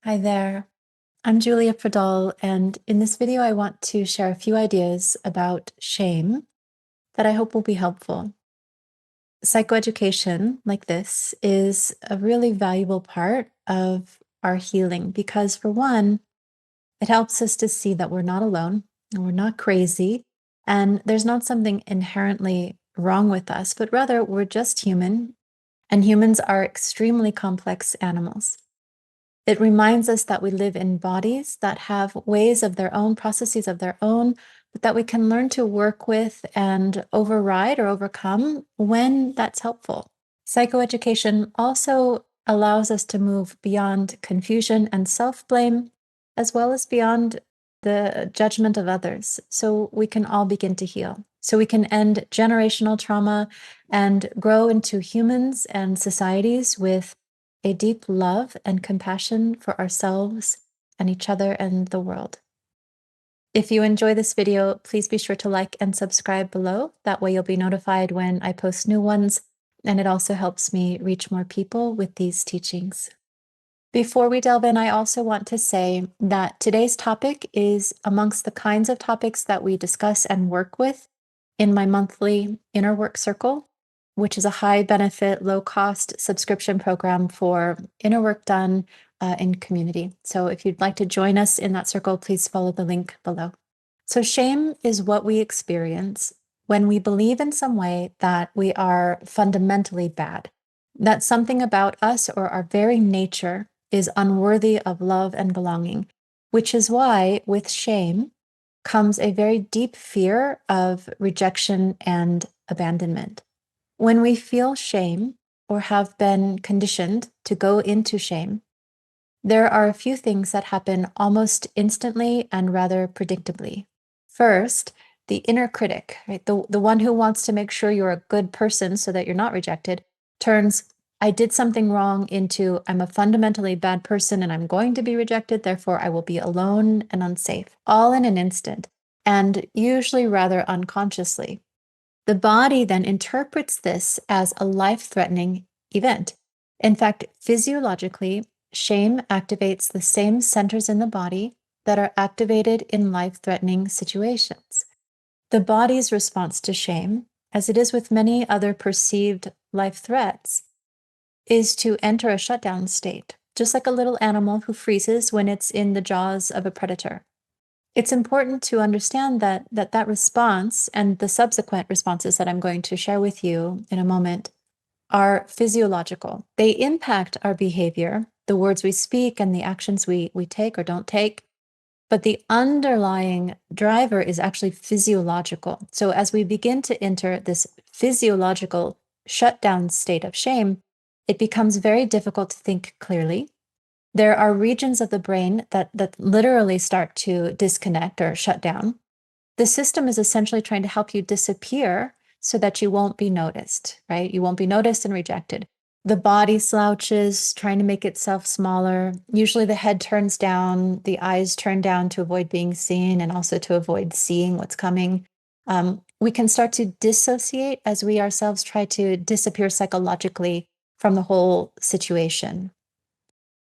Hi there, I'm Julia Pradal, and in this video I want to share a few ideas about shame that I hope will be helpful. Psychoeducation like this is a really valuable part of our healing because, for one, it helps us to see that we're not alone and we're not crazy, and there's not something inherently wrong with us, but rather we're just human, and humans are extremely complex animals. It reminds us that we live in bodies that have ways of their own, processes of their own, but that we can learn to work with and override or overcome when that's helpful. Psychoeducation also allows us to move beyond confusion and self-blame, as well as beyond the judgment of others, so we can all begin to heal. So we can end generational trauma and grow into humans and societies with a deep love and compassion for ourselves and each other and the world. If you enjoy this video, please be sure to like and subscribe below. That way you'll be notified when I post new ones, and it also helps me reach more people with these teachings. Before we delve in, I also want to say that today's topic is amongst the kinds of topics that we discuss and work with in my monthly Inner Work Circle, which is a high benefit, low cost subscription program for inner work done in community. So if you'd like to join us in that circle, please follow the link below. So shame is what we experience when we believe in some way that we are fundamentally bad, that something about us or our very nature is unworthy of love and belonging, which is why with shame comes a very deep fear of rejection and abandonment. When we feel shame or have been conditioned to go into shame, there are a few things that happen almost instantly and rather predictably. First, the inner critic, right? The one who wants to make sure you're a good person so that you're not rejected, turns I did something wrong into I'm a fundamentally bad person and I'm going to be rejected, therefore I will be alone and unsafe, all in an instant, and usually rather unconsciously. The body then interprets this as a life-threatening event. In fact, physiologically, shame activates the same centers in the body that are activated in life-threatening situations. The body's response to shame, as it is with many other perceived life threats, is to enter a shutdown state, just like a little animal who freezes when it's in the jaws of a predator. It's important to understand that response and the subsequent responses that I'm going to share with you in a moment are physiological. They impact our behavior, the words we speak and the actions we take or don't take, but the underlying driver is actually physiological. So as we begin to enter this physiological shutdown state of shame, it becomes very difficult to think clearly. There are regions of the brain that literally start to disconnect or shut down. The system is essentially trying to help you disappear so that you won't be noticed, right? You won't be noticed and rejected. The body slouches, trying to make itself smaller. Usually the head turns down, the eyes turn down to avoid being seen and also to avoid seeing what's coming. We can start to dissociate as we ourselves try to disappear psychologically from the whole situation.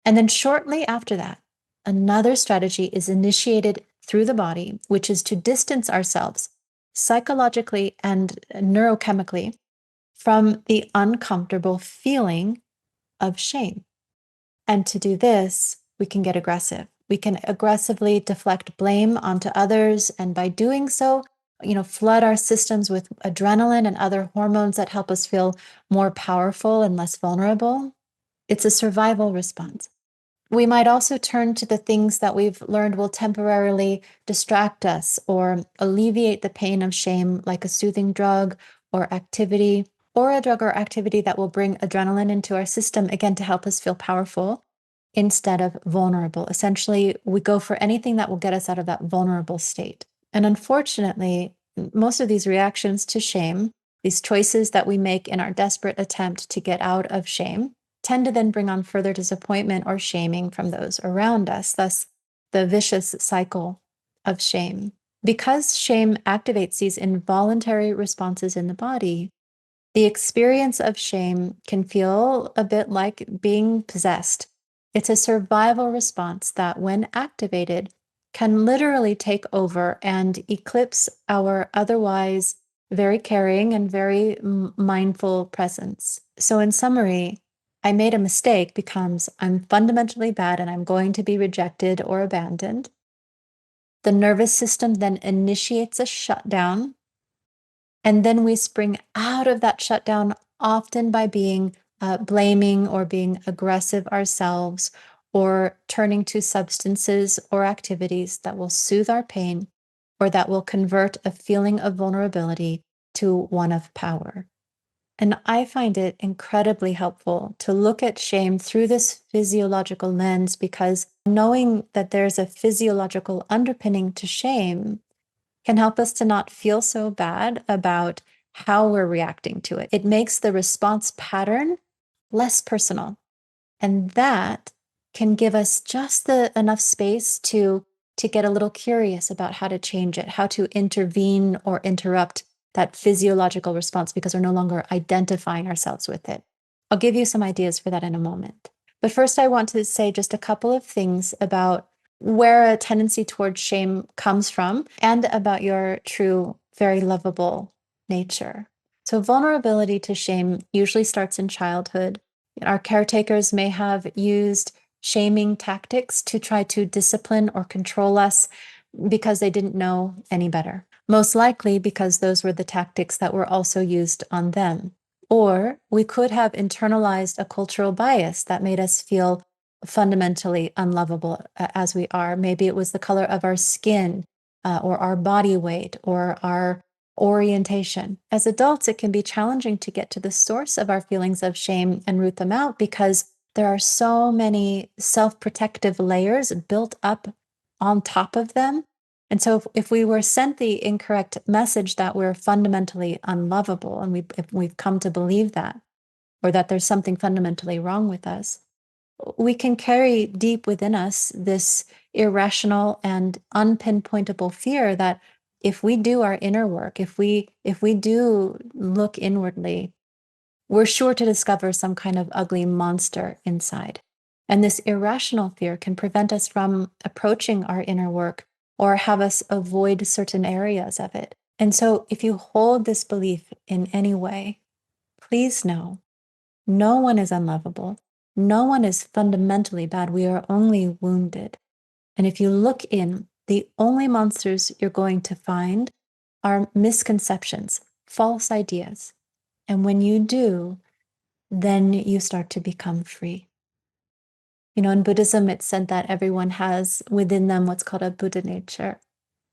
And then shortly after that, another strategy is initiated through the body, which is to distance ourselves psychologically and neurochemically from the uncomfortable feeling of shame. And to do this, we can get aggressive. We can aggressively deflect blame onto others. And by doing so, flood our systems with adrenaline and other hormones that help us feel more powerful and less vulnerable. It's a survival response. We might also turn to the things that we've learned will temporarily distract us or alleviate the pain of shame, like a soothing drug or activity, or a drug or activity that will bring adrenaline into our system, again, to help us feel powerful instead of vulnerable. Essentially, we go for anything that will get us out of that vulnerable state. And unfortunately, most of these reactions to shame, these choices that we make in our desperate attempt to get out of shame, tend to then bring on further disappointment or shaming from those around us, thus the vicious cycle of shame. Because shame activates these involuntary responses in the body, the experience of shame can feel a bit like being possessed. It's a survival response that, when activated, can literally take over and eclipse our otherwise very caring and very mindful presence. So, in summary, I made a mistake becomes I'm fundamentally bad and I'm going to be rejected or abandoned. The nervous system then initiates a shutdown, and then we spring out of that shutdown, often by being blaming or being aggressive ourselves, or turning to substances or activities that will soothe our pain or that will convert a feeling of vulnerability to one of power. And I find it incredibly helpful to look at shame through this physiological lens, because knowing that there's a physiological underpinning to shame can help us to not feel so bad about how we're reacting to it. It makes the response pattern less personal. And that can give us just the enough space to get a little curious about how to change it, how to intervene or interrupt that physiological response, because we're no longer identifying ourselves with it. I'll give you some ideas for that in a moment. But first, I want to say just a couple of things about where a tendency towards shame comes from and about your true, very lovable nature. So, vulnerability to shame usually starts in childhood. Our caretakers may have used shaming tactics to try to discipline or control us because they didn't know any better. Most likely because those were the tactics that were also used on them. Or we could have internalized a cultural bias that made us feel fundamentally unlovable as we are. Maybe it was the color of our skin, or our body weight, or our orientation. As adults, it can be challenging to get to the source of our feelings of shame and root them out, because there are so many self-protective layers built up on top of them. And so if we were sent the incorrect message that we're fundamentally unlovable, and if we've come to believe that, or that there's something fundamentally wrong with us, we can carry deep within us this irrational and unpinpointable fear that if we do our inner work, if we do look inwardly, we're sure to discover some kind of ugly monster inside. And this irrational fear can prevent us from approaching our inner work or have us avoid certain areas of it. And so if you hold this belief in any way, please know no one is unlovable. No one is fundamentally bad. We are only wounded. And if you look in, the only monsters you're going to find are misconceptions, false ideas. And when you do, then you start to become free. In Buddhism, it's said that everyone has within them what's called a Buddha nature.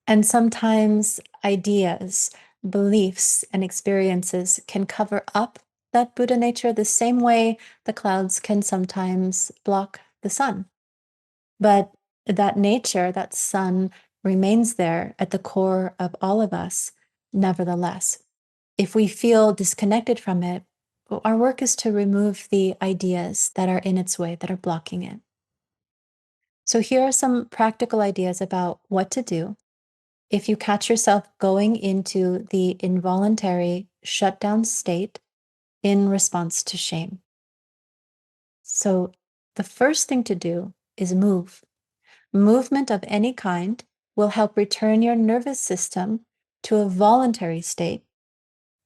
And sometimes ideas, beliefs, and experiences can cover up that Buddha nature the same way the clouds can sometimes block the sun. But that nature, that sun, remains there at the core of all of us, nevertheless. If we feel disconnected from it, our work is to remove the ideas that are in its way, that are blocking it. So here are some practical ideas about what to do if you catch yourself going into the involuntary shutdown state in response to shame. So the first thing to do is move. Movement of any kind will help return your nervous system to a voluntary state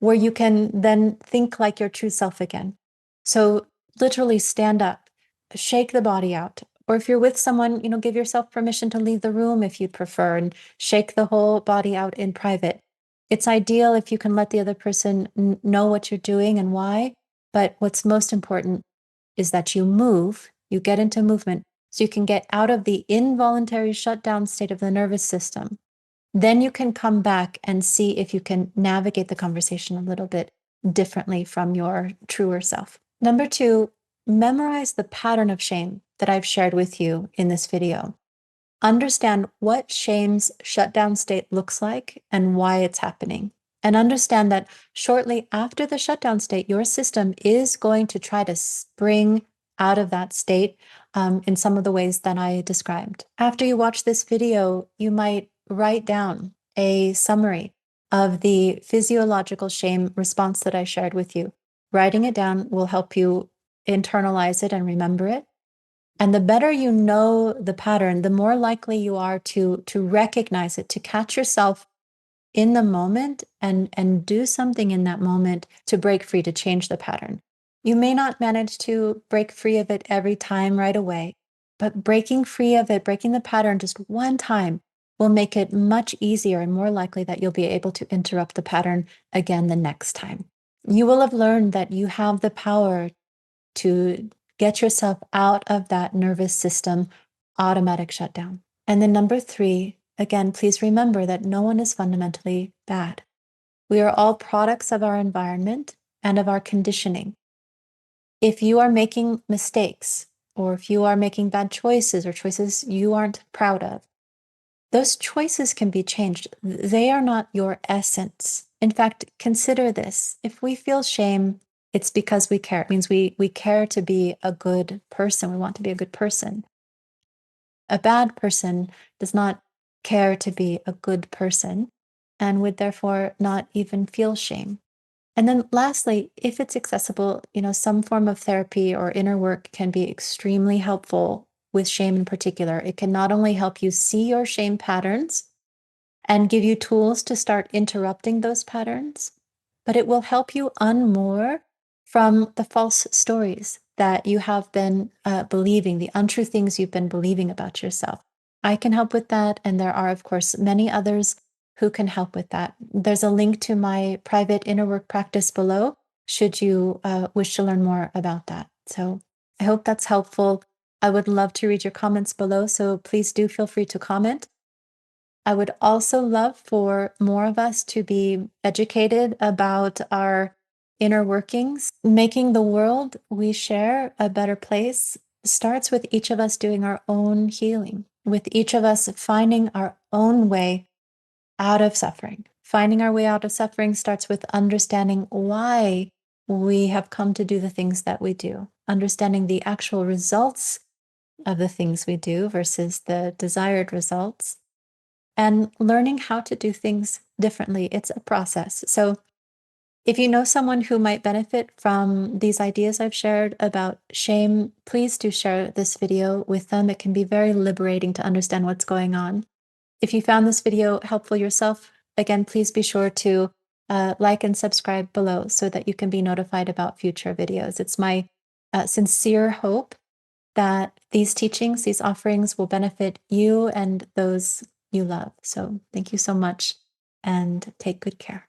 where you can then think like your true self again. So literally stand up, shake the body out. Or if you're with someone, give yourself permission to leave the room if you prefer, and shake the whole body out in private. It's ideal if you can let the other person know what you're doing and why. But what's most important is that you move, you get into movement, so you can get out of the involuntary shutdown state of the nervous system. Then you can come back and see if you can navigate the conversation a little bit differently from your truer self. Number 2, memorize the pattern of shame that I've shared with you in this video. Understand what shame's shutdown state looks like and why it's happening. And understand that shortly after the shutdown state, your system is going to try to spring out of that state in some of the ways that I described. After you watch this video, you might write down a summary of the physiological shame response that I shared with you. Writing it down will help you internalize it and remember it. And the better you know the pattern, the more likely you are to recognize it, to catch yourself in the moment and do something in that moment to break free, to change the pattern. You may not manage to break free of it every time right away, but breaking free of it, breaking the pattern just one time will make it much easier and more likely that you'll be able to interrupt the pattern again the next time. You will have learned that you have the power to get yourself out of that nervous system automatic shutdown. And then number 3, again, please remember that no one is fundamentally bad. We are all products of our environment and of our conditioning. If you are making mistakes, or if you are making bad choices or choices you aren't proud of, those choices can be changed. They are not your essence. In fact, consider this. If we feel shame, it's because we care. It means we care to be a good person. We want to be a good person. A bad person does not care to be a good person and would therefore not even feel shame. And then lastly, if it's accessible, some form of therapy or inner work can be extremely helpful with shame in particular. It can not only help you see your shame patterns and give you tools to start interrupting those patterns, but it will help you unmoor from the false stories that you have been believing, the untrue things you've been believing about yourself. I can help with that, and there are, of course, many others who can help with that. There's a link to my private inner work practice below, should you wish to learn more about that. So I hope that's helpful. I would love to read your comments below, so please do feel free to comment. I would also love for more of us to be educated about our inner workings. Making the world we share a better place starts with each of us doing our own healing, with each of us finding our own way out of suffering. Finding our way out of suffering starts with understanding why we have come to do the things that we do, understanding the actual results of the things we do versus the desired results, and learning how to do things differently. It's a process. So if you know someone who might benefit from these ideas I've shared about shame, please do share this video with them. It can be very liberating to understand what's going on. If you found this video helpful yourself, again, please be sure to like and subscribe below so that you can be notified about future videos. It's my sincere hope that these teachings, these offerings will benefit you and those you love. So thank you so much and take good care.